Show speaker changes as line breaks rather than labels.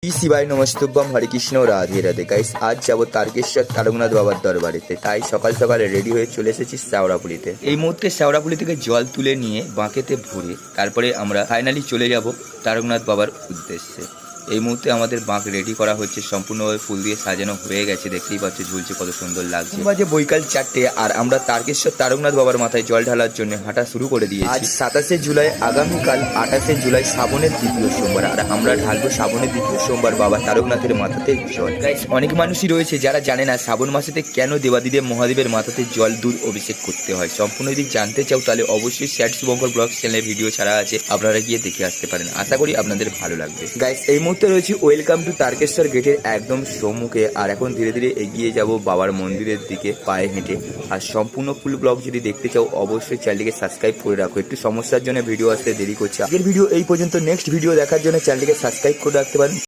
শিবায় নমস্তুভ্যম, হরে Krishna, Radhe Radhe. Guys, আজ যাবো তারকেশ্বর তারকনাথ বাবার দরবারেতে। তাই সকাল সকালে রেডি হয়ে চলে এসেছি শ্যাওড়াপুলিতে। এই মুহূর্তে শ্যাওড়াপুলি থেকে জল তুলে নিয়ে বাঁকেতে ভরে তারপরে আমরা ফাইনালি চলে যাব তারকনাথ বাবার উদ্দেশ্যে। এই মুহূর্তে আমাদের বাঁক রেডি করা হচ্ছে, সম্পূর্ণভাবে ফুল দিয়ে সাজানো হয়ে গেছে। দেখতেই পাচ্ছ ঝুলছে, কত সুন্দর লাগছে। বাজে বৈকাল 4টে, আর আমরা তারকেশ্বর তারকনাথ বাবার মাথায় জল ঢালার জন্য হাঁটা শুরু করে দিয়েছি। আজ 27শে জুলাই, আগামীকাল 28শে জুলাই শ্রাবণের দ্বিতীয় সোমবার, আর আমরা ঢালবো শ্রাবণের দ্বিতীয় সোমবার বাবা তারকনাথের মাথাতে জল। গাইস, অনেক মানুষই রয়েছে যারা জানে না শ্রাবণ মাসেতে কেন দেবাদিদেব মহাদেবের মাথাতে জল দুধ অভিষেক করতে হয়। সম্পূর্ণ যদি জানতে চাও তাহলে অবশ্যই স্যাট শুভঙ্কর ব্লগ চ্যানেলে ভিডিও ছাড়া আছে, আপনারা গিয়ে দেখে আসতে পারেন। আশা করি আপনাদের ভালো লাগবে। গাইস, এই মুহূর্তে রয়েছে ওয়েলকাম টু তারকেশ্বর গেটের একদম সম্মুখে, আর এখন ধীরে ধীরে এগিয়ে যাব বাবার মন্দিরের দিকে পায়ে হেঁটে। আর সম্পূর্ণ ফুল ব্লগ যদি দেখতে চাও অবশ্যই চ্যানেলটিকে সাবস্ক্রাইব করে রাখো। একটু সমস্যার জন্য ভিডিও আসতে দেরি করছে। আগের ভিডিও এই পর্যন্ত, নেক্সট ভিডিও দেখার জন্য চ্যানেলটিকে সাবস্ক্রাইব করে রাখতে পারেন।